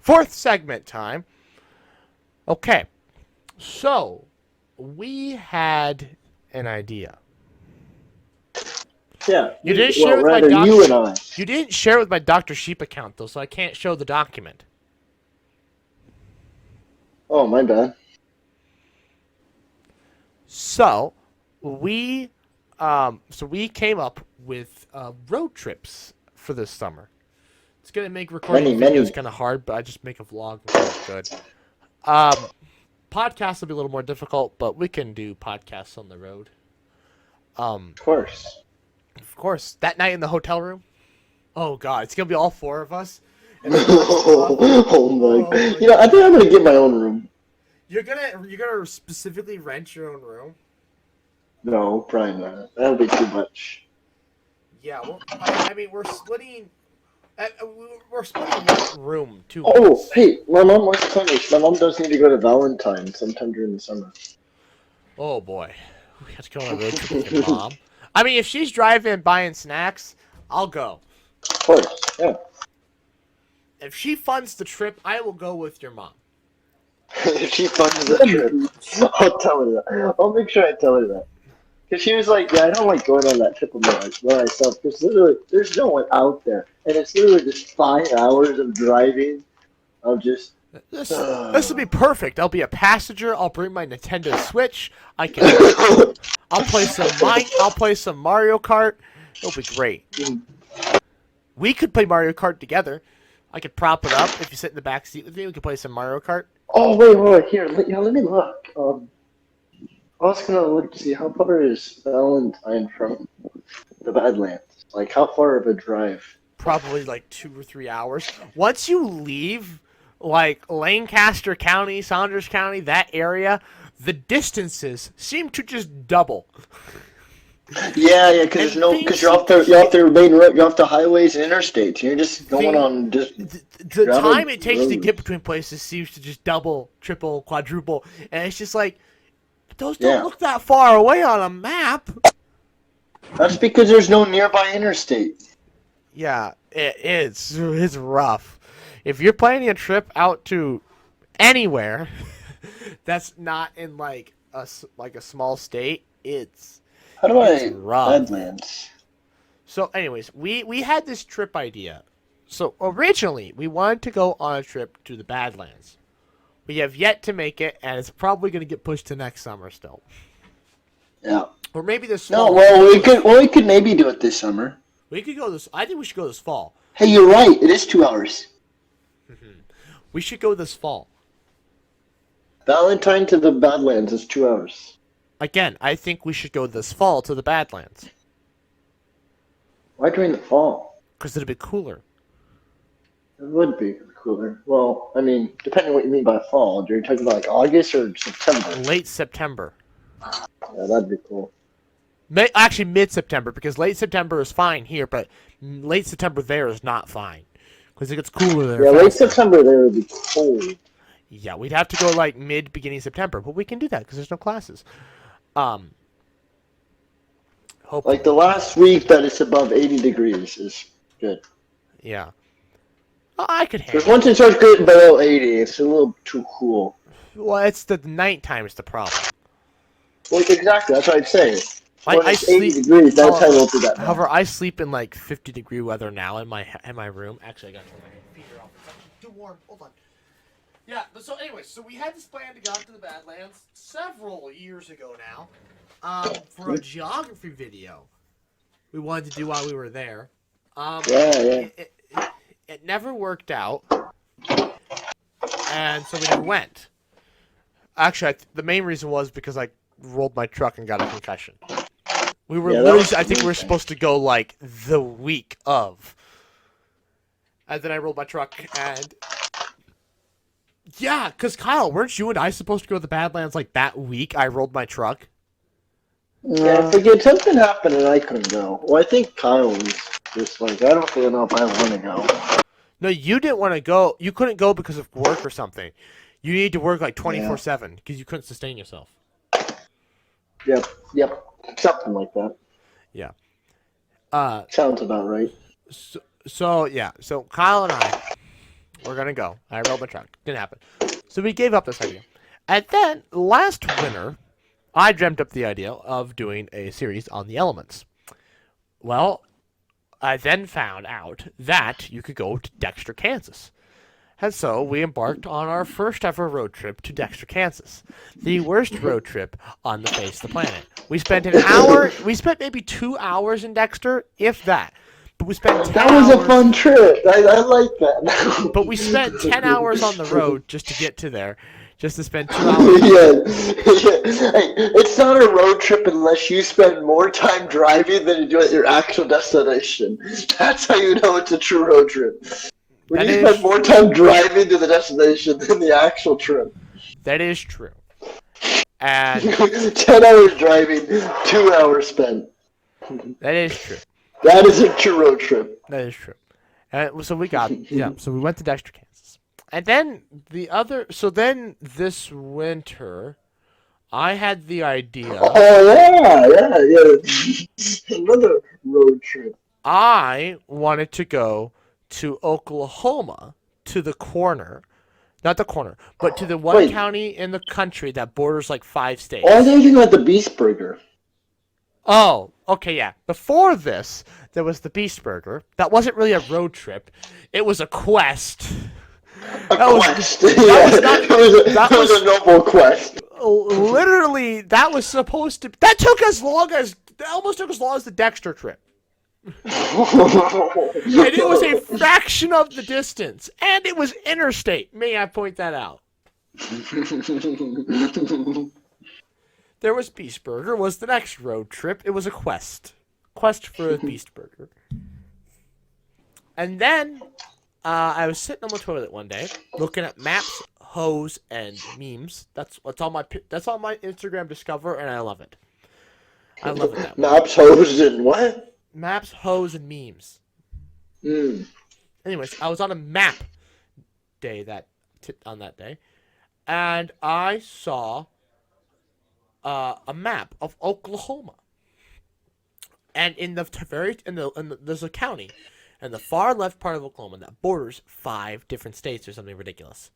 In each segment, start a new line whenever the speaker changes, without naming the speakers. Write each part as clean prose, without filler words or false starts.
Fourth segment time. Okay. So, we had an idea.
Yeah.
You didn't
Well,
share with my
rather
Dr.
you and I.
You didn't share it with my Dr. Sheep account though, so I can't show the document.
Oh, my bad.
So, we we came up with road trips for this summer. It's gonna make recording
Many.
videos kind of hard, but I just make a vlog and call it good. Um, Podcasts will be a little more difficult, but we can do podcasts on the road.
Of course.
Of course, that night in the hotel room. Oh God, it's gonna be all four of us. And
Oh my.
my
You know, I think I'm gonna get my own room.
You're gonna specifically rent your own room?
No, probably not. That'll be too much.
Yeah, well, I mean, we're splitting. We're splitting one room too.
Oh, hey, my mom wants to tell me my mom does need to go to Valentine sometime during the summer.
Oh boy, we have to go on a road trip with your mom. I mean, if she's driving and buying snacks, I'll go.
Of course, yeah.
If she funds the trip, I will go with your mom.
If she funds the trip, I'll tell her that. I'll make sure I tell her that. Because she was like, yeah, I don't like going on that trip by myself. Because literally, there's no one out there. And it's literally just 5 hours of driving. Of just...
This will be perfect. I'll be a passenger. I'll bring my Nintendo Switch. I'll play some Mario Kart. It'll be great. We could play Mario Kart together. I could prop it up. If you sit in the back seat with me, we could play some Mario Kart.
Oh, wait. Here, let me look. I was gonna look to see how far is Valentine from the Badlands. Like, how far of a drive?
Probably like 2 or 3 hours. Once you leave, like Lancaster County, Saunders County, that area, the distances seem to just double.
Yeah, because you're off the main road, you're off the highways and interstates. You're just going on just
the time it takes to get between places seems to just double, triple, quadruple, and it's just like those don't look that far away on a map.
That's because there's no nearby interstate.
Yeah, it's rough. If you're planning a trip out to anywhere that's not in like a small state, it's
rough. Badlands?
So, anyways, we had this trip idea. So originally, we wanted to go on a trip to the Badlands. We have yet to make it, and it's probably going to get pushed to next summer still.
Yeah.
Or maybe this
fall.
fall.
No, we could maybe do it this summer.
We could go this. I think we should go this fall.
Hey, you're right. It is 2 hours.
We should go this fall.
Valentine to the Badlands is 2 hours.
Again, I think we should go this fall to the Badlands.
Why during the fall?
Because it'd be cooler.
It would be cooler. Well, I mean, depending on what you mean by fall. Are you talking about like August or September?
Late September.
Yeah, that'd be cool.
Actually, mid-September, because late September is fine here, but late September there is not fine. Because it gets cooler there.
Yeah, late September there would be cold.
Yeah, we'd have to go like beginning September, but we can do that because there's no classes. Hopefully.
Like the last week that it's above 80 degrees is good.
Yeah. I could handle it.
Because once it starts getting below 80, it's a little too cool.
Well, it's the nighttime is the problem.
Well, exactly. That's what I'd say. When
I
it's 80
sleep,
degrees, that's how it'll be that bad.
However, I sleep in like 50-degree weather now in my room. Actually, I got to turn my heater off. It's actually too warm. Hold on. Yeah, but so anyway, so we had this plan to go out to the Badlands several years ago now for a geography video we wanted to do while we were there. It never worked out, and so we never went. Actually, the main reason was because I rolled my truck and got a concussion. We were I think we were supposed to go like the week of, and then I rolled my truck and. Yeah, because Kyle, weren't you and I supposed to go to the Badlands like that week I rolled my truck?
Yeah, I forget. Something happened and I couldn't go. Well, I think Kyle was just like, I don't really know if I want to go.
No, you didn't want to go. You couldn't go because of work or something. You needed to work like 24/7 because you couldn't sustain yourself.
Yep. Something like that.
Yeah.
Sounds about right.
So Kyle and I, We're gonna go. I rode my truck. Didn't happen. So we gave up this idea. And then last winter, I dreamt up the idea of doing a series on the elements. Well, I then found out that you could go to Dexter, Kansas. And so we embarked on our first ever road trip to Dexter, Kansas. The worst road trip on the face of the planet. We spent maybe 2 hours in Dexter, if that. But we spent 10
That was
hours,
a fun trip. I like that.
But we spent 10 hours on the road just to get to there. Just to spend 2 hours.
Yeah. Hey, it's not a road trip unless you spend more time driving than you do at your actual destination. That's how you know it's a true road trip. When you spend more time driving to the destination than the actual trip.
That is true. And
10 hours driving, 2 hours spent.
That is true.
That is a true road trip.
That is true. And so we went to Dexter, Kansas. And then then this winter, I had the idea.
Oh, yeah. Another road trip.
I wanted to go to Oklahoma, to the corner. Not the corner, but to the one county in the country that borders like 5 states.
Oh, I was thinking about the Beast Burger.
Oh, okay, yeah. Before this, there was the Beast Burger. That wasn't really a road trip. It was a quest.
It was a noble quest.
Literally, that was supposed to... That almost took as long as the Dexter trip. And it was a fraction of the distance. And it was interstate. May I point that out? There was Beast Burger, was the next road trip. It was a quest. Quest for a Beast Burger. And then I was sitting on the toilet one day, looking at maps, hoes, and memes. That's on my Instagram Discover, and I love it. I love it that way.
Maps, hoes, and what?
Maps, hoes, and memes.
Mm.
Anyways, I was on a map day on that day, and I saw a map of Oklahoma, and there's a county in the far left part of Oklahoma that borders 5 different states or something ridiculous.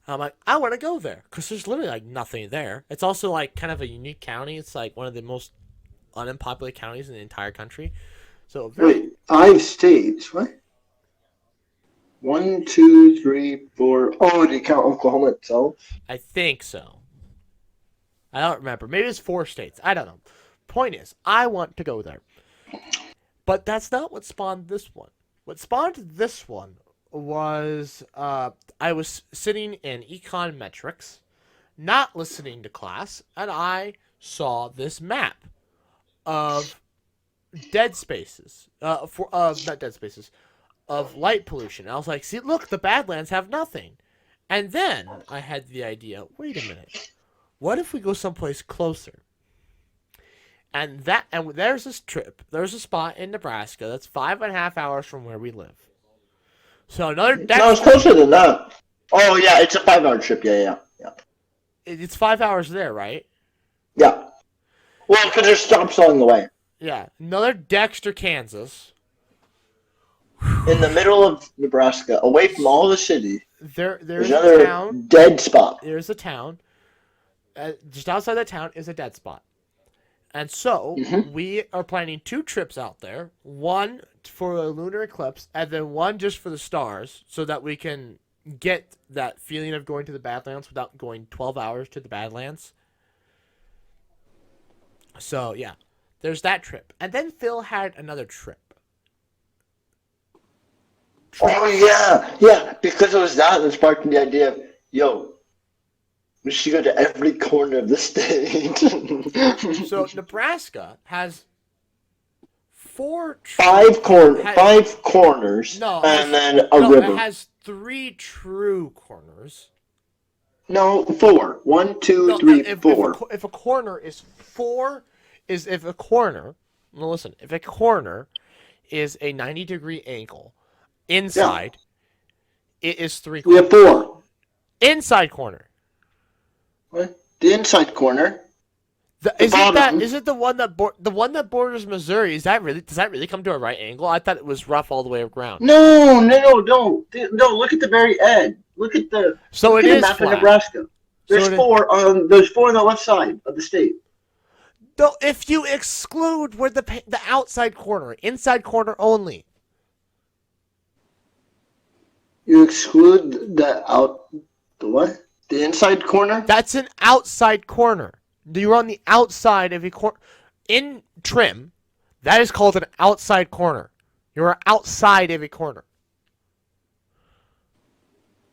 I'm like, I want to go there because there's literally like nothing there. It's also like kind of a unique county. It's like one of the most unpopulated counties in the entire country. So
wait, 5 states? What? 1, 2, 3, 4. Oh, do you count Oklahoma itself?
I think so. I don't remember. Maybe it's 4 states. I don't know. Point is, I want to go there. But that's not what spawned this one. What spawned this one was I was sitting in econometrics, not listening to class, and I saw this map of dead spaces. Not dead spaces. Of light pollution. And I was like, see, look, the Badlands have nothing. And then I had the idea, wait a minute. What if we go someplace closer? And there's this trip. There's a spot in Nebraska that's 5.5 hours from where we live. So another.
No, it's closer than that. Oh yeah, it's a 5-hour trip. Yeah.
It's 5 hours there, right?
Yeah. Well, because there's stops along the way.
Yeah, another Dexter, Kansas.
In the middle of Nebraska, away from all the city.
There's
another
a town.
Dead spot.
There's a town. Just outside that town is a dead spot. And so, we are planning 2 trips out there. One for a lunar eclipse, and then one just for the stars, so that we can get that feeling of going to the Badlands without going 12 hours to the Badlands. So, yeah. There's that trip. And then Phil had another trip.
Oh, yeah, because it was that sparked the idea of, yo, we should go to every corner of the state.
So Nebraska has
5 corners, then a river.
It has 3 true corners.
No, 4. 1, 2, 3, 4.
If a corner is 4, if a corner is a 90-degree angle inside, it is 3 corners.
We have 4.
Inside corner.
What? The inside corner.
Isn't the one that borders Missouri? Does that really come to a right angle? I thought it was rough all the way around.
No, don't. Look at the very end. Look at the
So
look
it
at the
is
map of
flat.
Nebraska. There's
So
four on the left side of the state.
Though, if you exclude where the outside corner, inside corner only.
You exclude the what? The inside corner?
That's an outside corner. You're on the outside of a corner. In trim, that is called an outside corner. You're outside of a corner.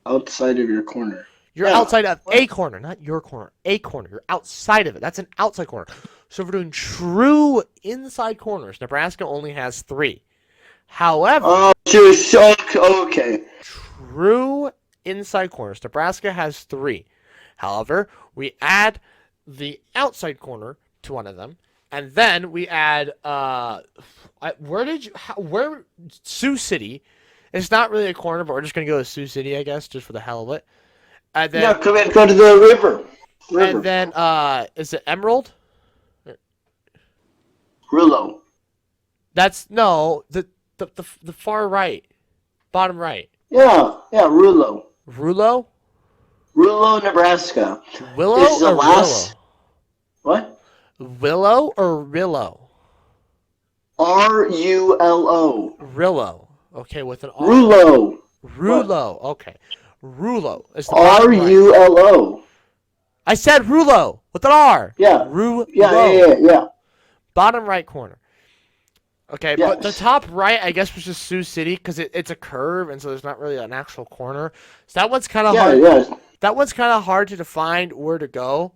Outside of your corner.
You're outside of a corner, not your corner. A corner. You're outside of it. That's an outside corner. So if we're doing true inside corners, Nebraska only has 3. However,
okay.
True inside corners, Nebraska has 3. However, we add the outside corner to one of them, and then we add where Sioux City. It's not really a corner, but we're just gonna go to Sioux City, I guess, just for the hell of it. And then
Go to the river.
And then is it Emerald?
Rullo.
That's no the far right, bottom right.
Yeah, Rullo.
Rullo?
Rullo, Nebraska.
Willow
This is the
or
last.
Willow?
What?
Willow or Rillo?
Rullo.
Rillo. Okay, with an R.
Rullo.
Rullo. Okay. Rullo. It's the bottom right.
Rullo.
I said Rullo with an R.
Yeah.
Rullo.
Yeah.
Bottom right corner. Okay,
Yes.
but the top right, I guess, was just Sioux City because it's a curve, and so there's not really an actual corner. So that one's kind of hard.
Yeah.
That one's kind of hard to define where to go,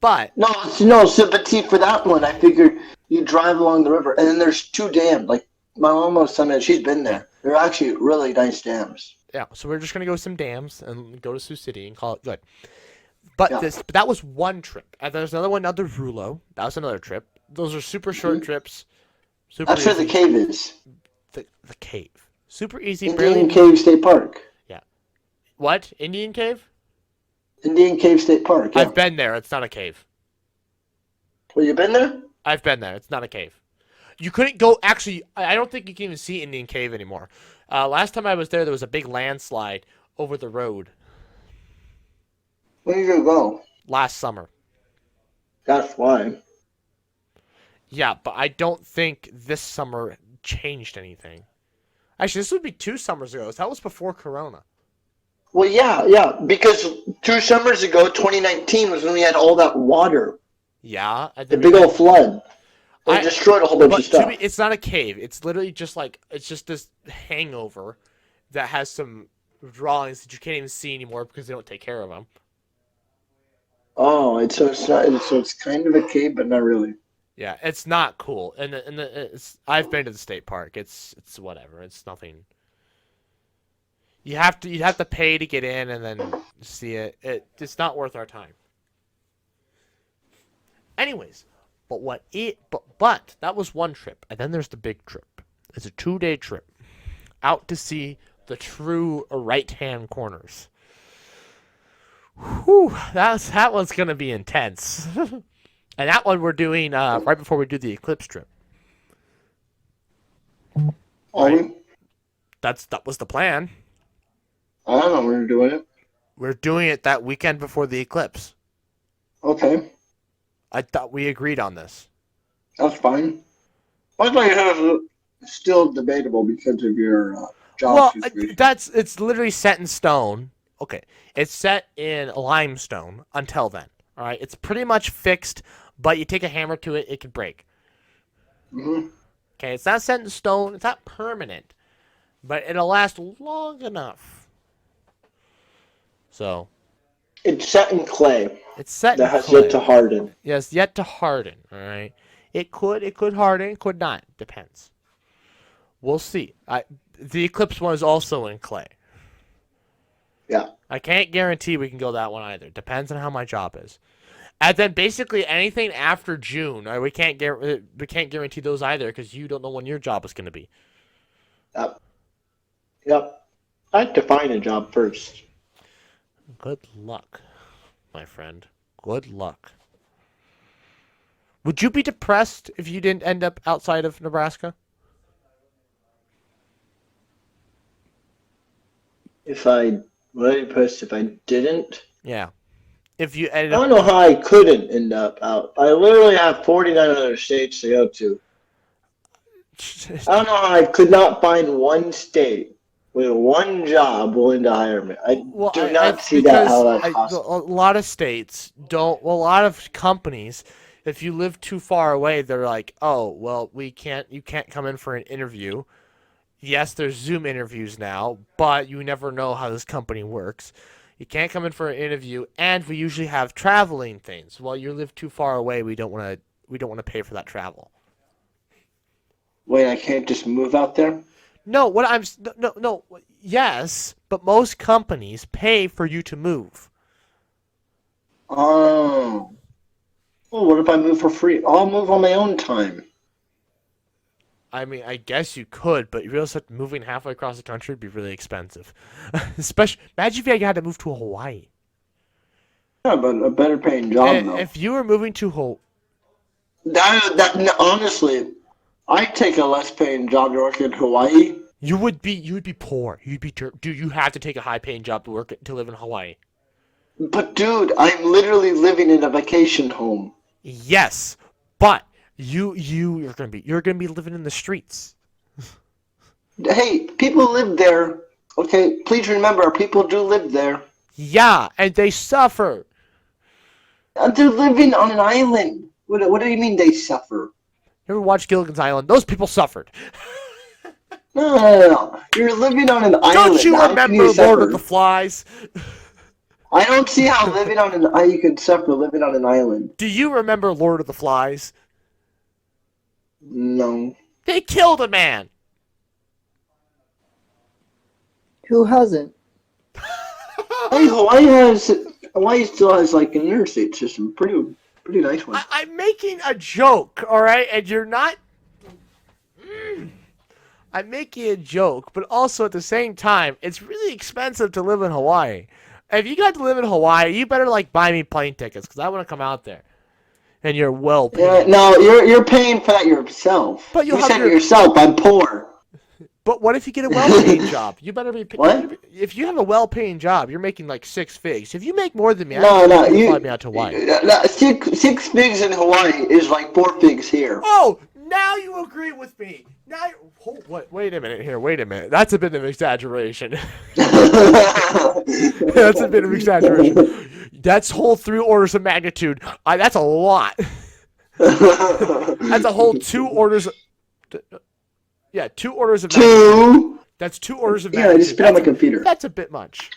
but
So but see, for that one, I figured you drive along the river, and then there's 2 dams. Like my mom was telling me, she's been there. They're actually really nice dams.
yeah. So we're just gonna go to some dams and go to Sioux City and call it good. But that was one trip, and there's another one, another Rulo. That was another trip. Those are super short trips. Super
That's where the cave is.
The cave. Super easy.
Indian Cave State Park.
Yeah. What? Indian Cave?
Indian Cave State Park. Yeah.
I've been there. It's not a cave.
Well, you been there?
I've been there. It's not a cave. You couldn't go. Actually, I don't think you can even see Indian Cave anymore. Last time I was there was a big landslide over the road.
When did you go?
Last summer.
That's why.
Yeah, but I don't think this summer changed anything. Actually, this would be 2 summers ago. That was before Corona.
Well, yeah, because 2 summers ago, 2019 was when we had all that water.
Yeah.
The big old flood. It destroyed a whole bunch of stuff.
It's not a cave. It's literally just it's just this hangover that has some drawings that you can't even see anymore because they don't take care of them.
Oh, so it's kind of a cave, but not really.
Yeah, it's not cool, and I've been to the state park. It's whatever. It's nothing. You'd have to pay to get in and then see it. It's not worth our time. Anyways, but that was one trip, and then there's the big trip. It's a 2-day trip out to see the true right-hand corners. Whew, that one's gonna be intense. And that one we're doing right before we do the eclipse trip.
Right?
That was the plan.
I don't know when we're doing it.
We're doing it that weekend before the eclipse.
Okay.
I thought we agreed on this.
That's fine. I thought you have still debatable because of your job situation.
It's literally set in stone. Okay. It's set in limestone until then. All right. It's pretty much fixed, but you take a hammer to it, it could break.
Mm-hmm.
Okay. It's not set in stone. It's not permanent, but it'll last long enough. So.
It's set in clay.
It's set
that
in
has
clay.
yet to harden.
Yes, yet to harden. All right. It could harden. It could not. Depends. We'll see. The eclipse one is also in clay.
Yeah.
I can't guarantee we can go that one either. Depends on how my job is. And then basically anything after June, right, we can't guarantee those either because you don't know when your job is going to be.
Yep. I have to find a job first.
Good luck, my friend. Good luck. Would you be depressed if you didn't end up outside of Nebraska?
If I would post if I didn't.
Yeah. If you ended
I
up
don't know how I couldn't end up out. I literally have 49 other states to go to. I don't know how I could not find one state with one job willing to hire me. I
well,
do not see that
because
how that's
a
possible.
lot of states don't. Well, a lot of companies, if you live too far away, they're like, oh, well, we can't. You can't come in for an interview. Yes, there's Zoom interviews now, but you never know how this company works. You can't come in for an interview, and we usually have traveling things. Well, you live too far away, we don't want to. We don't want to pay for that travel.
Wait, I can't just move out there?
No, what I'm no. Yes, but most companies pay for you to move.
Oh. Well, what if I move for free? I'll move on my own time.
I mean, I guess you could, but you realize that moving halfway across the country would be really expensive. Especially, imagine if you had to move to Hawaii.
Yeah, but a better paying job though.
If you were moving to Hawaii,
Honestly, I'd take a less paying job to work in Hawaii.
you would be poor. You'd be dude. You have to take a high paying job to work to live in Hawaii.
But dude, I'm literally living in a vacation home.
Yes, but you're gonna be living in the streets.
Hey, people live there. Okay, please remember, people do live there.
Yeah, and they suffer.
They're living on an island. What do you mean they suffer?
You ever watch Gilligan's Island? Those people suffered.
No. You're living on an island.
Don't you
How can
remember
you
Lord of
suffer?
the Flies?
I don't see how living on an you could suffer living on an island.
Do you remember Lord of the Flies?
No.
They killed a man.
Who hasn't?
Hey, Hawaii still has like an interstate system. Pretty nice one.
I'm making a joke, all right, and you're not. I'm making a joke, but also at the same time, it's really expensive to live in Hawaii. If you got to live in Hawaii, you better like buy me plane tickets because I want to come out there. And you're well paid.
Yeah, no, you're paying for that yourself.
But
you said it yourself. I'm poor.
But what if you get a well-paying job? You better be.
What?
If you have a well-paying job, you're making like 6 figs. If you make more than me,
No,
you fly me out to Hawaii.
Six figs in Hawaii is like 4 figs here.
Oh, now you agree with me. Now, wait a minute here. Wait a minute. That's a bit of exaggeration. That's a bit of exaggeration. That's whole 3 orders of magnitude. That's a lot. That's a whole 2 orders. Yeah, 2 orders of magnitude. That's 2 orders of magnitude.
Yeah, I just spit on my computer.
That's a bit much.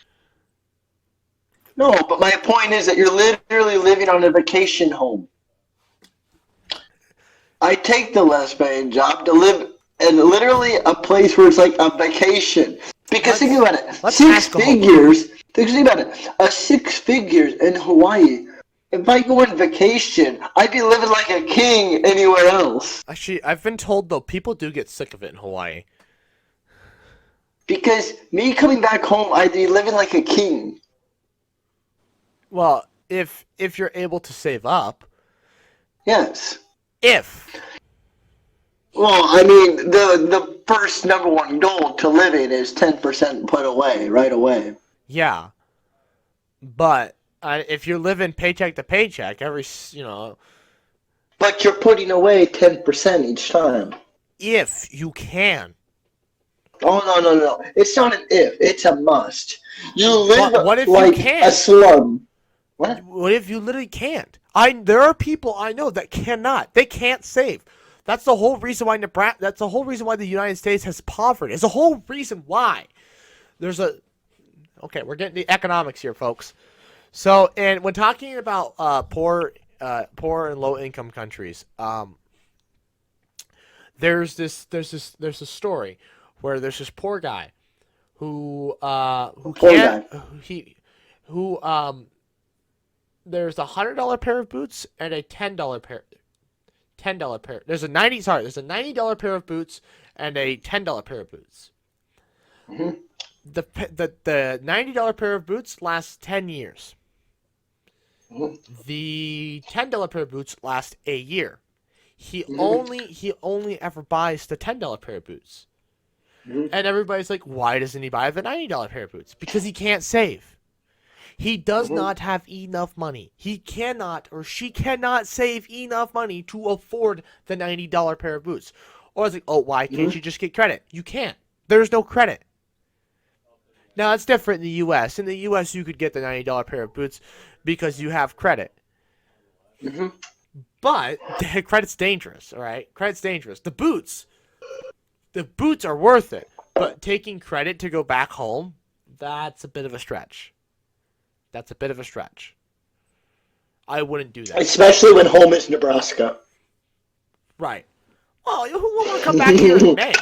No, but my point is that you're literally living on a vacation home. I take the less paying job to live in literally a place where it's like a vacation. Because think about it, 6 figures. Think about it, 6 figures in Hawaii. If I go on vacation, I'd be living like a king anywhere else.
Actually, I've been told though people do get sick of it in Hawaii.
Because me coming back home, I'd be living like a king.
Well, if you're able to save up.
Yes.
If.
Well, I mean, the first number one goal to living is 10% put away right away.
Yeah. But if you're living paycheck to paycheck,
But you're putting away 10% each time.
If you can.
Oh, no. It's not an if. It's a must. You live
what if
like
you can't?
a slum.
What if you literally can't? There are people I know that cannot. They can't save. That's the whole reason why That's the whole reason why the United States has poverty. It's the whole reason why. Okay, we're getting the economics here, folks. So, and when talking about poor and low income countries, there's this story where there's this poor guy who there's a $100 pair of boots and a $10 pair. There's a $90 pair of boots and a $10 pair of boots.
Mm-hmm.
The $90 pair of boots lasts 10 years.
Mhm.
The $10 pair of boots last a year. He
Mhm.
only ever buys the $10 pair of boots.
Mhm.
And everybody's like, why doesn't he buy the $90 pair of boots? Because he can't save. He does
Mhm.
not have enough money. He cannot or she cannot save enough money to afford the $90 pair of boots. Or it's like, oh, why can't
Mhm.
you just get credit? You can't. There's no credit. Now, it's different in the U.S. In the U.S., you could get the $90 pair of boots because you have credit.
Mhm.
But credit's dangerous, all right? Credit's dangerous. The boots are worth it. But taking credit to go back home, that's a bit of a stretch. That's a bit of a stretch. I wouldn't do that.
Especially when home is Nebraska.
Right. Well, who will want to come back here in May?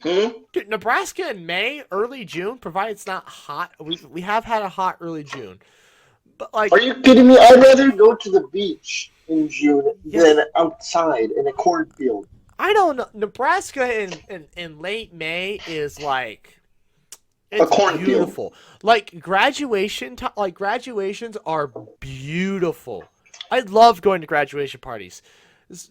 Hmm?
Dude, Nebraska in May, early June, provided it's not hot. We have had a hot early June. But,
Are
like,
you kidding me? I'd rather go to the beach in June
yeah,
than outside in a cornfield.
I don't know. Nebraska in late May is like
A
it's
cornfield.
beautiful. Like graduations are beautiful. I love going to graduation parties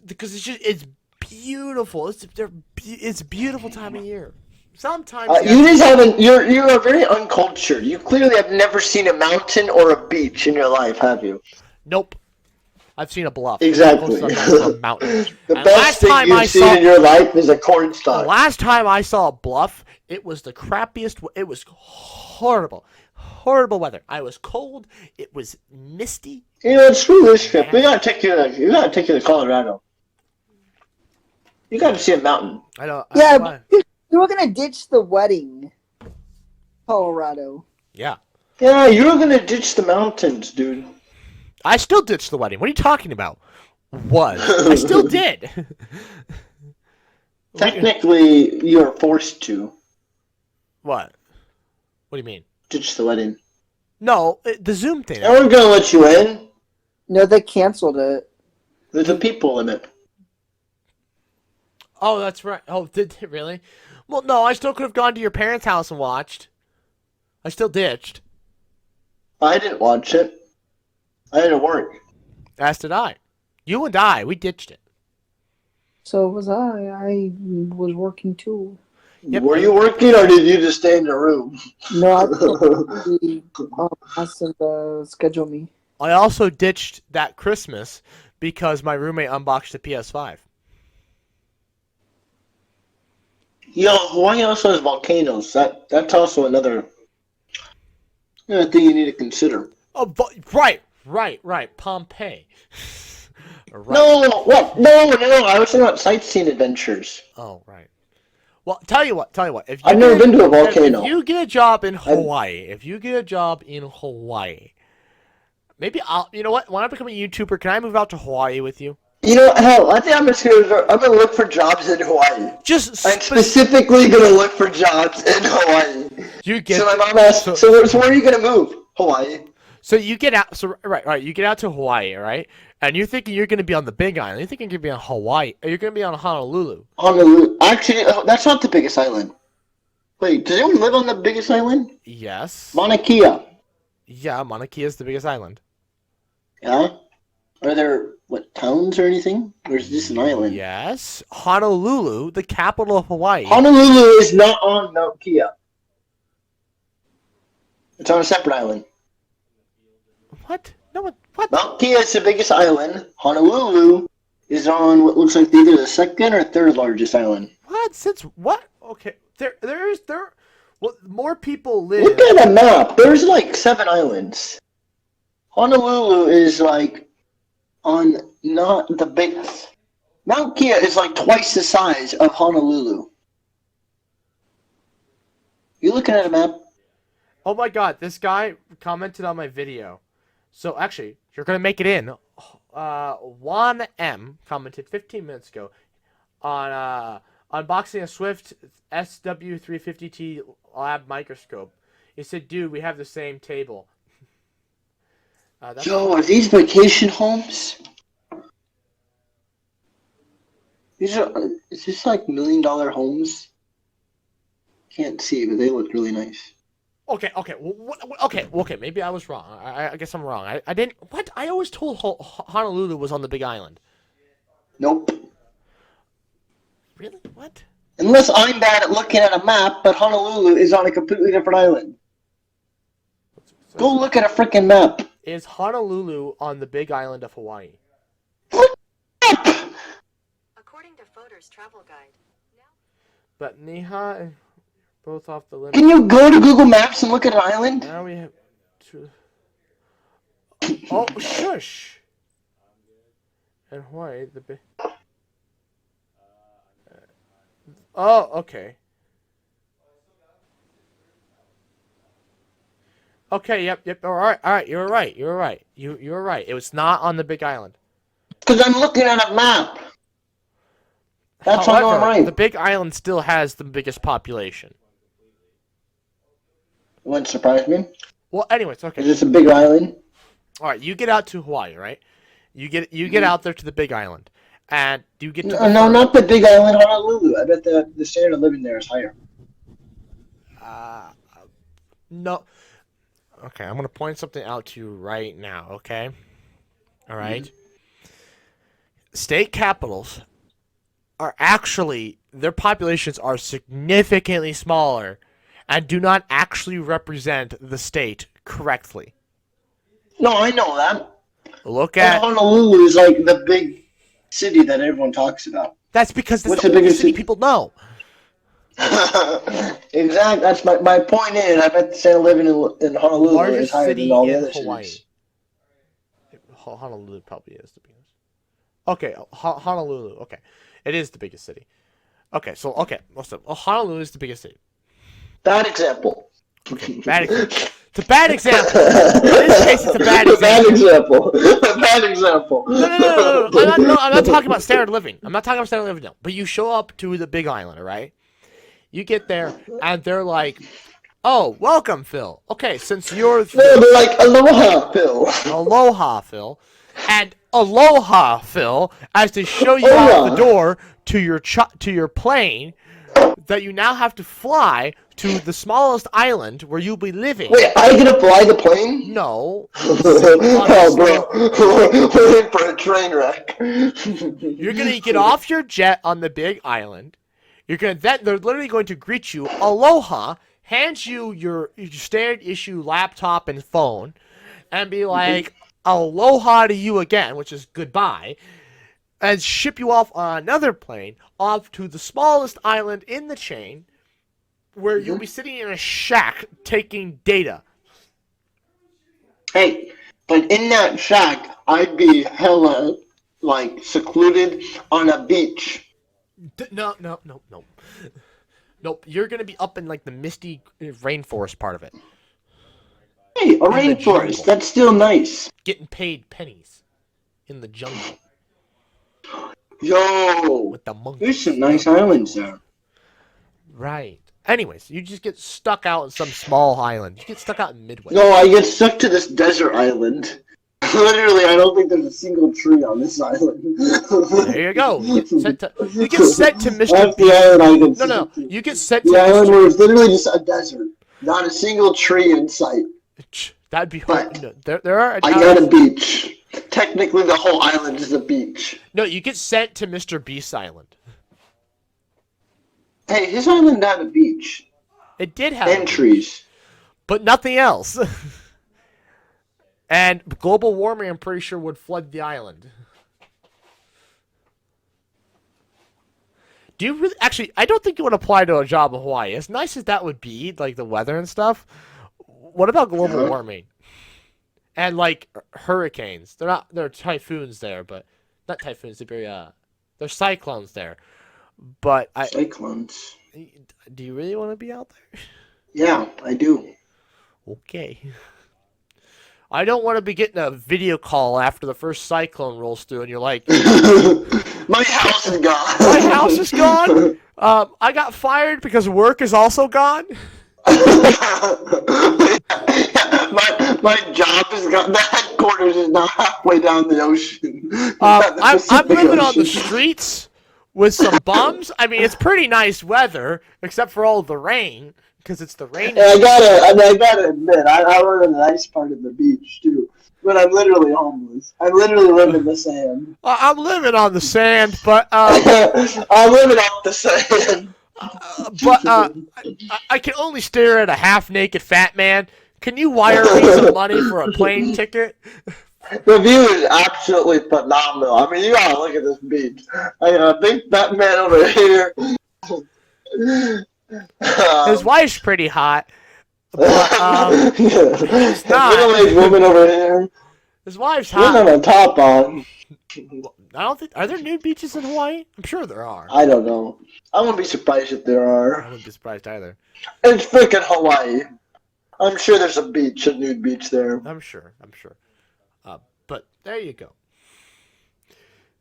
because it's beautiful. It's a beautiful time of year. Sometimes you
You
actually
just haven't. You're very uncultured. You clearly have never seen a mountain or a beach in your life, have you?
nope. I've seen a bluff. It's the
Exactly.
closest I've gotten to a mountain.
The
And
best thing you've seen in your life is a cornstalk.
last time I saw a bluff, it was the crappiest. It was horrible, horrible weather. I was cold. It was misty.
You know, screw this trip. We
Nasty.
gotta take you. We gotta take you to Colorado. You gotta see a mountain.
I don't know
Yeah,
why.
we were gonna ditch the wedding, Colorado.
Yeah,
Yeah, you're gonna ditch the mountains, dude.
I still ditched the wedding. What are you talking about? I still did. we,
Technically, you're forced to
what? What do you mean?
ditch the wedding.
No, the Zoom thing.
And we're gonna let you in.
No, they canceled it.
There's a people limit.
Oh, that's right. Oh, did it really? Well, no, I still could have gone to your parents' house and watched. I still ditched.
I didn't watch it. I had to work.
As did I. You and I, we ditched it.
So was I. I was working too.
Yep.
Were you working or did you just stay in the room?
No, I the asked them to schedule me.
I also ditched that Christmas because my roommate unboxed a PS5.
Yo, Hawaii also has volcanoes. That's also another thing you need to consider.
Oh, right. Pompeii. Right.
No, what? No. I was talking about sightseeing adventures.
Oh, right. Well, tell you what. If you
I've never been to a volcano.
If you get a job in Hawaii, maybe I'll. You know what? When I become a YouTuber, can I move out to Hawaii with you?
You know, hell, I think I'm gonna look for jobs in Hawaii.
Just
I'm specifically gonna look for jobs in Hawaii.
You get.
So my mom asked, so where are you gonna move? Hawaii.
So you get out. So right. You get out to Hawaii, right? And you're thinking you're going to be on the Big Island. You're thinking you're going to be on Hawaii. Or you're going to be on Honolulu.
Honolulu. Actually, that's not the biggest island. Wait, does anyone live on the biggest island?
Yes.
Mauna Kea.
Yeah, Mauna Kea is the biggest island.
Yeah? Are there, towns or anything? Or is this an island?
Yes. Honolulu, the capital of Hawaii.
Honolulu is not on Mount Kea. It's on a separate island.
What? No, what?
Mount Kea is the biggest island. Honolulu is on what looks like either the second or third largest island.
What? Since what? Okay. Well, more people live.
Look at a map. There's like 7 islands. Honolulu is like on not the biggest. Mount Kea is like twice the size of Honolulu. You looking at a map?
Oh my god, this guy commented on my video. So actually, you're going to make it in. Juan M commented 15 minutes ago on unboxing a Swift SW350T lab microscope. He said, dude, we have the same table.
Yo, are these vacation homes? Is this like $1 million homes? Can't see, but they look really nice.
Okay. Maybe I was wrong. I guess I'm wrong. I didn't. What? I always told Honolulu was on the Big Island.
Nope.
Really? What?
Unless I'm bad at looking at a map, but Honolulu is on a completely different island. Go look at a freaking map.
Is Honolulu on the Big Island of Hawaii?
According to Photo's travel guide.
But Niha, both off the limit.
Can you go to Google Maps and look at an island?
Now we have two. Oh, shush! And Hawaii, the big. Oh, okay. Okay, yep. All right. You're right. You're right. It was not on the Big Island.
Because I'm looking at a map. That's
However,
how I'm right.
the Big Island still has the biggest population.
Wouldn't surprise me.
Well, anyways, okay.
Is this a big island?
All right, you get out to Hawaii, right? You get out there to the Big Island, and you get to
No, not the big island, Honolulu. I bet the standard of living there is higher.
No. Okay, I'm gonna point something out to you right now. Okay. All right. State capitals are actually their populations are significantly smaller, and do not actually represent the state correctly.
No, I know that.
Look
And
at.
Honolulu is like the big city that everyone talks about.
That's because that's
What's
the
the
only
biggest
city
city?
people know.
Exactly. That's my point is, I bet the standard of living in Honolulu is
Largest
higher
city
than all the
in
other
Hawaii.
cities.
Honolulu probably is the biggest. Okay, Honolulu. Okay, it is the biggest city. Okay, listen. Honolulu is the biggest city.
Bad example.
Bad example. It's a bad example. In this case, it's a bad example.
Bad example.
No. I'm not talking about standard living. I'm not talking about standard living now. But you show up to the Big Island, all right? You get there, and they're like, "Oh, welcome, Phil. Okay, since you're
No, they're like, aloha, Phil.
Aloha, Phil, and Aloha, Phil, as they show you out the door to your plane that you now have to fly to the smallest island where you'll be living."
Wait, I get to fly the plane?
No.
Oh, bro. We're in for a train wreck.
You're gonna get off your jet on the Big Island. They're literally going to greet you, aloha, hand you your standard issue laptop and phone, and be like, aloha to you again, which is goodbye, and ship you off on another plane off to the smallest island in the chain, where you'll be sitting in a shack taking data.
Hey, but in that shack, I'd be hella, like, secluded on a beach.
No. Nope, you're gonna be up in like the misty rainforest part of it.
Hey, a
In the
rainforest.
jungle.
That's still nice.
Getting paid pennies in the jungle
Yo,
with the monkeys.
there's some nice islands there.
Right. Anyways, you just get stuck out in some small island. You get stuck out in Midway.
No, I get stuck to this desert island. Literally, I don't think there's a single tree on this island.
There you go. You get sent to Mr.
That's
B.
the island I get
No.
sent to.
You get sent to
The island
Mr.
where it's literally just a desert. Not a single tree in sight.
That'd be
But
hard. No, there are.
I got a beach. Technically, the whole island is a beach.
No, you get sent to Mr. Beast's island.
Hey, his island had a beach.
It did have,
And trees.
but nothing else. And global warming, I'm pretty sure, would flood the island. Do you really? Actually, I don't think it would apply to a job in Hawaii. As nice as that would be, like the weather and stuff. What about global warming? And like hurricanes? They're typhoons there, but not typhoons. They're cyclones there. But
Cyclones.
do you really want to be out there?
Yeah, I do.
Okay. I don't want to be getting a video call after the first cyclone rolls through, and you're like,
My house is gone.
"My house is gone. I got fired because work is also gone."
my job is gone. The headquarters is now halfway down the ocean.
I'm living on the streets with some bums. I mean, it's pretty nice weather, except for all the rain. Because it's the rainy.
And I gotta admit, I live in a nice part of the beach too. But I'm literally homeless. I literally live in the sand.
I'm living on the sand, but
I'm living off the sand.
I can only stare at a half-naked fat man. Can you wire me some money for a plane ticket?
The view is absolutely phenomenal. I mean, you gotta look at this beach. I think that man over here.
His wife's pretty hot, but
This
not.
middle-aged woman over here.
His wife's
She doesn't
hot.
have a top on.
I don't think. Are there nude beaches in Hawaii? I'm sure there are.
I don't know. I wouldn't be surprised if there
I
are.
wouldn't be surprised either.
It's freaking Hawaii. I'm sure there's a beach, a nude beach there.
I'm sure. But there you go.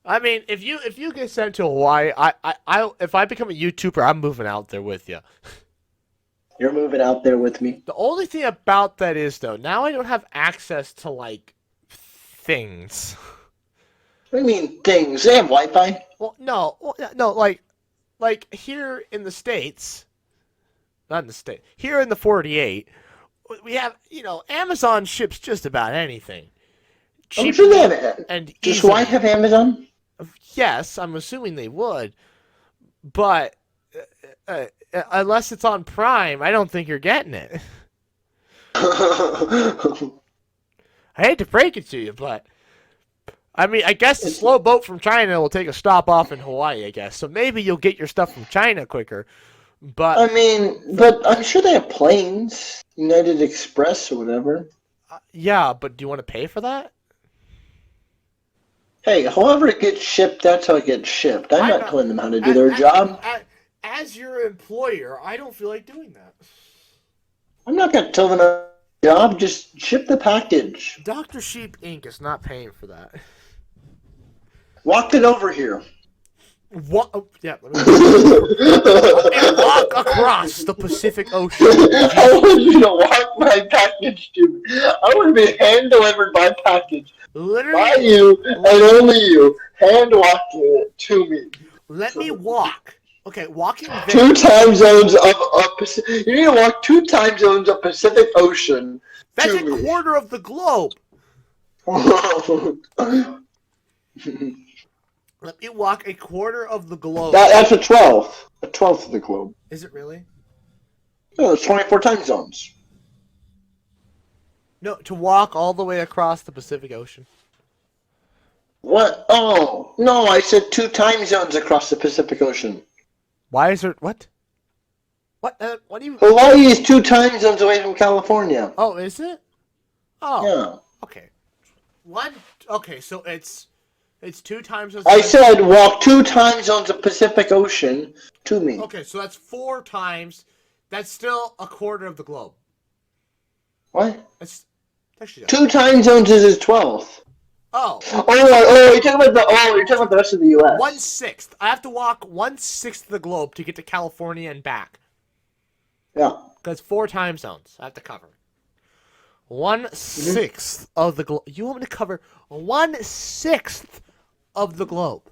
I mean, if you get sent to Hawaii, if I become a YouTuber, I'm moving out there with you.
You're moving out there with me.
The only thing about that is, though, now I don't have access to, like, things.
What do you mean things? They have Wi-Fi.
Well, no, like here in the States, not in the States, here in the 48, we have, Amazon ships just about anything.
I'm sure they have it.
And
Does
easily.
Hawaii have Amazon?
Yes, I'm assuming they would, but unless it's on Prime, I don't think you're getting it. I hate to break it to you, but I mean, I guess the slow boat from China will take a stop off in Hawaii, I guess. So maybe you'll get your stuff from China quicker. But
I mean, but I'm sure they have planes, United Express or whatever.
Yeah, but do you want to pay for that?
Hey, however it gets shipped, that's how it gets shipped. I'm not telling them how to do their
As-
job.
As your employer, I don't feel like doing that.
I'm not going to tell them their job. Just ship the package.
Dr. Sheep Inc. is not paying for that.
Walk it over here.
What? Oh, yeah. Let me walk across the Pacific Ocean.
I want you to walk my package to me. I want to be hand delivered my package by
Literally,
you and only you. Hand walking it to me.
let me walk. Okay, walking there.
2 time zones of Pacific. You need to walk 2 time zones of Pacific Ocean.
That's
to
a
me.
quarter of the globe. Let me walk a quarter of the globe.
That's a 12th. A 12th of the globe.
Is it really?
No, it's 24 time zones.
No, to walk all the way across the Pacific Ocean.
What? Oh, no, I said 2 time zones across the Pacific Ocean.
Why is there what? What? What do you?
Hawaii is 2 time zones away from California.
Oh, is it? Oh,
Yeah.
okay. One. Okay, so it's 2 times as.
I said walk 2 time zones of Pacific Ocean to me.
Okay, so that's 4 times. That's still a quarter of the globe.
What?
That's actually.
2 time zones is his 12th.
Oh.
You're talking about the rest of the U.S.
1/6. I have to walk 1/6 of the globe to get to California and back.
Yeah.
That's 4 time zones I have to cover. 1/6 of the globe. You want me to cover 1/6 of the globe?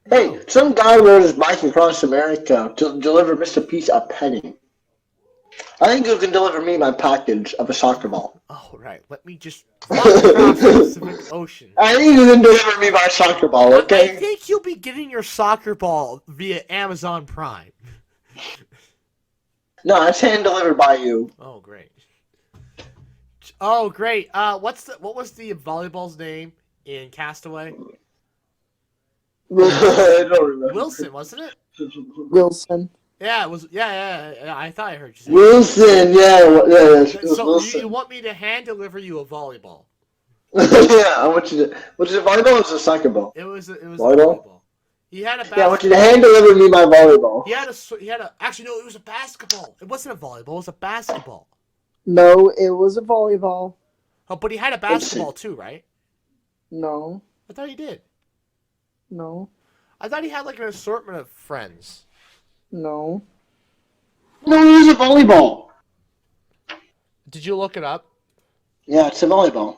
Hey, some guy rode his bike across America to deliver Mr. Peace a penny. I think you can deliver me my package of a soccer ball.
Oh, right. Let me just walk across the Pacific Ocean.
I think you can deliver me my soccer ball,
I
okay?
think you'll be getting your soccer ball via Amazon Prime.
No, it's hand delivered by you.
Oh, great. Oh, great. What was the volleyball's name in Castaway?
I don't remember.
Wilson, wasn't it?
Wilson.
Yeah, it was. Yeah. I thought I heard you say.
Wilson, yeah, it was
So
Wilson.
you want me to hand deliver you a volleyball?
Yeah, I want you to. Was it volleyball or was it a soccer ball?
It was.
Volleyball?
A volleyball. He had a basketball.
Yeah, I want you to hand deliver me my volleyball.
He had a. Actually, no, it was a basketball. It wasn't a volleyball. It was a basketball.
No, it was a volleyball.
Oh, but he had a basketball too, right?
No,
I thought he did.
no,
I thought he had like an assortment of friends.
no.
No, it was a volleyball.
Did you look it up?
Yeah, it's a volleyball.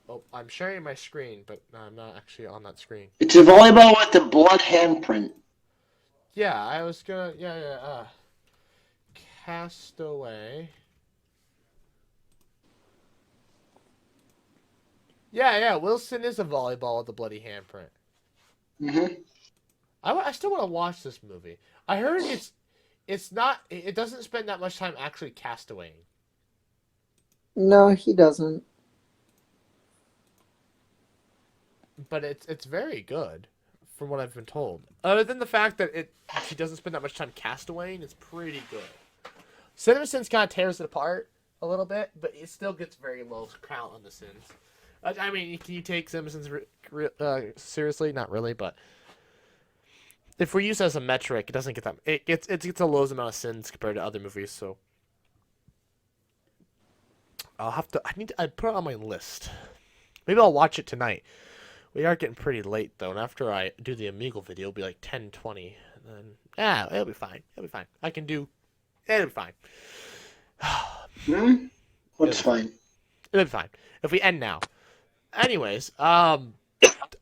Oh, I'm sharing my screen, but I'm not actually on that screen.
It's a volleyball with the blood handprint.
Yeah, I was gonna. Castaway. Yeah. Wilson is a volleyball with a bloody handprint.
Mm-hmm.
I still want to watch this movie. I heard it's not. It doesn't spend that much time actually castawaying.
No, he doesn't.
But it's very good, from what I've been told. Other than the fact that she doesn't spend that much time castawaying, it's pretty good. CinemaSins kind of tears it apart a little bit, but it still gets very low count on the sins. I mean, can you take CinemaSins seriously? Not really, but if we're used as a metric, it doesn't get that. It gets a low amount of sins compared to other movies. So I put it on my list. Maybe I'll watch it tonight. We are getting pretty late though, and after I do the Amigo video, it'll be like 10:20, and then it'll be fine. It'll be fine. It'll be fine.
What's fine?
It'll be fine if we end now. Anyways, I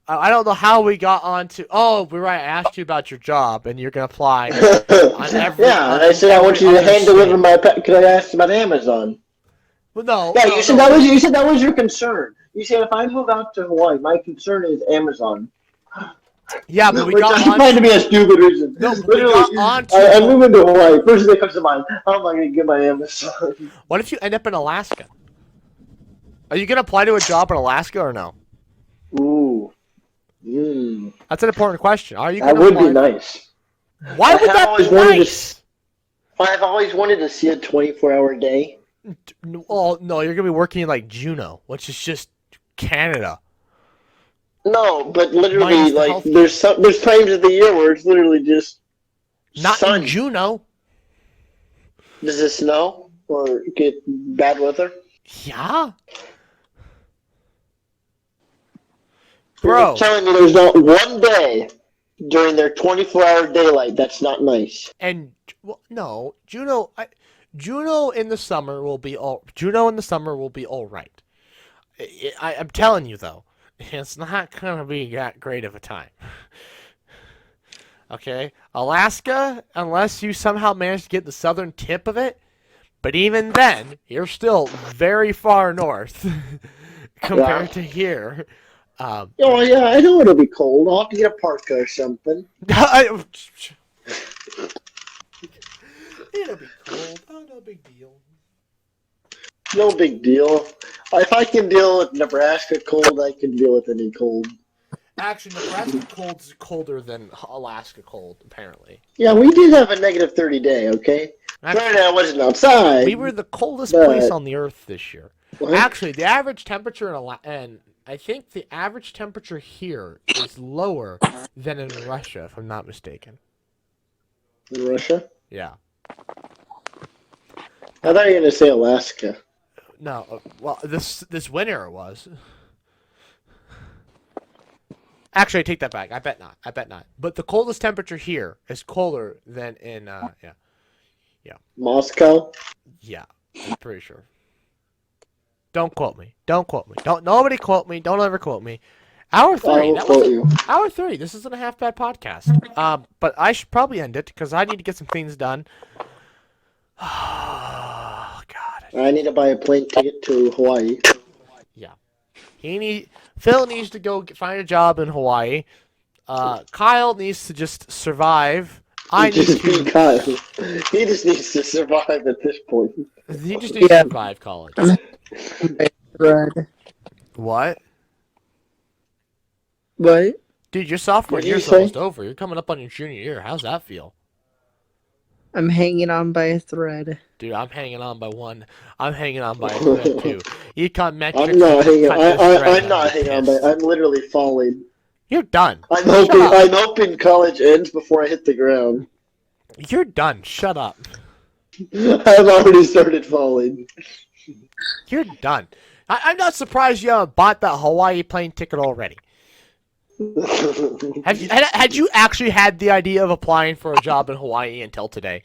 don't know how we got on to. Oh, we're right. I asked you about your job, and you're gonna apply on every.
Yeah, and I said I want you to hand deliver my pet because I asked about Amazon.
Well, no.
Yeah, you said that was your concern. You said if I move out to Hawaii, my concern is Amazon.
Yeah, but we
Which
got
I
on.
find to be a stupid reason.
No, but
literally,
we got on to.
I'm moving to Hawaii. First thing that comes to mind: how am I going to get my Amazon?
What if you end up in Alaska? Are you gonna apply to a job in Alaska or no?
Ooh.
That's an important question. Are you?
That
Gonna
would
apply?
be nice.
Why would that be nice?
I've always wanted to see a 24-hour day.
Well, no, you're gonna be working in like Juneau, which is just Canada.
No, but literally,
Minus the
like
healthcare.
there's times of the year where it's literally just
Not
sun.
in Juneau.
Does it snow or get bad weather?
Yeah. Bro.
You're telling me there's not one day during their 24-hour daylight that's not nice.
And well, no, Juneau in the summer will be all right. I'm telling you though, it's not gonna be that great of a time. Okay, Alaska, unless you somehow manage to get the southern tip of it, but even then, you're still very far north compared to here.
Oh yeah, I know it'll be cold. I'll have to get a parka or something.
It'll be cold. Oh, no big deal.
No big deal. If I can deal with Nebraska cold, I can deal with any cold.
Actually, Nebraska cold's colder than Alaska cold, apparently.
Yeah, we did have a -30 day, okay? Granted, I wasn't outside.
We were the coldest place on the earth this year.
What?
Actually, the average temperature and I think the average temperature here is lower than in Russia, if I'm not mistaken.
In Russia?
Yeah.
I thought you were going to say Alaska.
No, well, this winter it was. Actually, I take that back. I bet not. But the coldest temperature here is colder than in,
Moscow?
Yeah, I'm pretty sure. Don't quote me. Don't nobody quote me. Don't ever quote me. Hour 3.
I'll quote you.
Hour 3. This isn't a half bad podcast. But I should probably end it because I need to get some things done. Oh God.
I need to buy a plane ticket to Hawaii.
Yeah. Phil needs to go find a job in Hawaii. Kyle needs to just survive.
Kyle. He just needs to survive at this point.
He just needs to survive college.
Thread.
What?
What?
Dude, your sophomore
What did you
year's
say?
almost over. You're coming up on your junior year. How's that feel?
I'm hanging on by a thread.
Dude, I'm hanging on by one. I'm hanging on by a thread too. Econ metrics.
I'm not hanging.
cut this thread,
I'm not hanging on.
pissed.
I'm literally falling.
You're done.
I'm
Shut
hoping.
up.
I'm hoping college ends before I hit the ground.
You're done. Shut up.
I've already started falling.
You're done. I'm not surprised you haven't bought that Hawaii plane ticket already. Had you actually had the idea of applying for a job in Hawaii until today?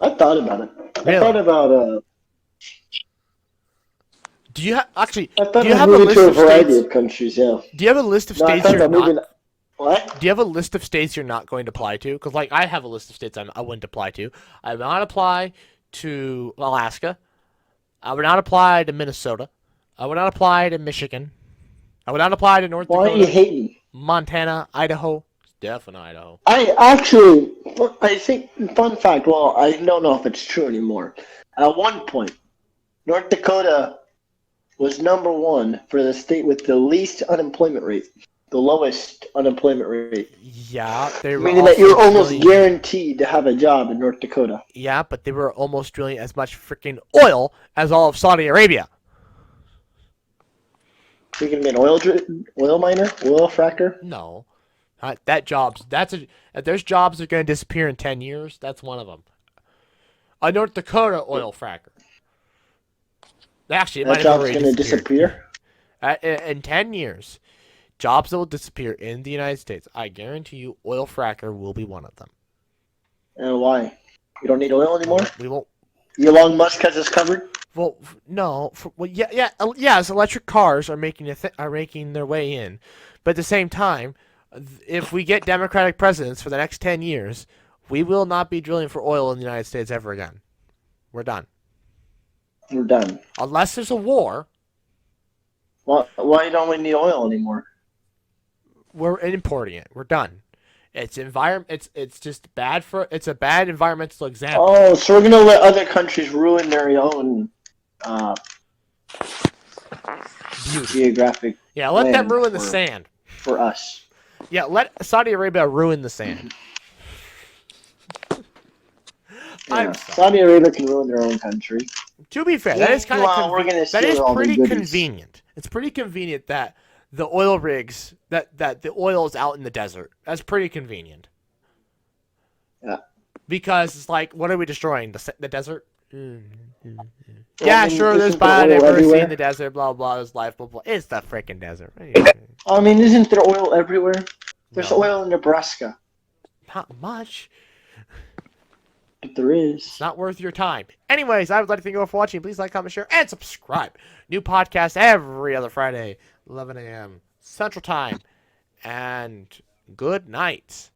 I thought about it.
Really?
I thought about
Do you actually?
I thought
Do you
about
have a
moving
list
to a
of
variety
states?
of countries. Yeah.
Do you have a list of
No, I
states
thought
you're
about moving.
not?
What?
Do you have a list of states you're not going to apply to? Because, like, I have a list of states I wouldn't apply to. I would not apply to Alaska. I would not apply to Minnesota. I would not apply to Michigan. I would not apply to North
Why
Dakota,
are you hating?
Montana, Idaho. Definitely Idaho.
I think, fun fact, well, I don't know if it's true anymore. At one point, North Dakota was number one for the state with the least unemployment rate, the lowest unemployment rate.
Yeah, they were
Meaning that
also
you're almost
drilling-
guaranteed to have a job in North Dakota.
Yeah, but they were almost drilling as much freaking oil as all of Saudi Arabia.
You're gonna be an oil miner, oil fracker.
No, if there's jobs that are going to disappear in 10 years, that's one of them. A North Dakota oil fracker. Actually, it might
That
have
job's
already
gonna
disappeared.
disappear.
In 10 years, jobs that will disappear in the United States, I guarantee you, oil fracker will be one of them.
And why? You don't need oil anymore?
We won't.
Elon Musk has us covered.
Well, no. Yes. Electric cars are making their way in, but at the same time, if we get Democratic presidents for the next 10 years, we will not be drilling for oil in the United States ever again. We're done.
We're done.
Unless there's a war,
Why don't we need oil anymore?
we're importing it. We're done. It's just bad for. It's a bad environmental example.
Oh, so we're gonna let other countries ruin their own
Beauty.
geographic
Yeah, let them
land
ruin the
for-
sand.
for us.
Yeah, let Saudi Arabia ruin the sand.
Yeah.
I'm sorry.
Saudi Arabia can ruin their own country.
To be fair, that is kind
Well,
of
we're gonna
that
steal
is
all the
pretty
goodies.
convenient. It's pretty convenient that the oil rigs that the oil is out in the desert. That's pretty convenient.
Yeah.
Because it's like, what are we destroying? The desert?
Well,
Yeah,
I mean,
sure. There's
isn't there oil
biodiversity
everywhere?
in the desert. Blah blah. There's life. Blah blah. It's the freaking desert.
I mean, isn't there oil everywhere? There's
No.
oil in Nebraska,
Not much.
but there is.
It's not worth your time. Anyways, I would like to thank you all for watching. Please like, comment, share, and subscribe. New podcast every other Friday, 11 a.m. Central Time. And good night.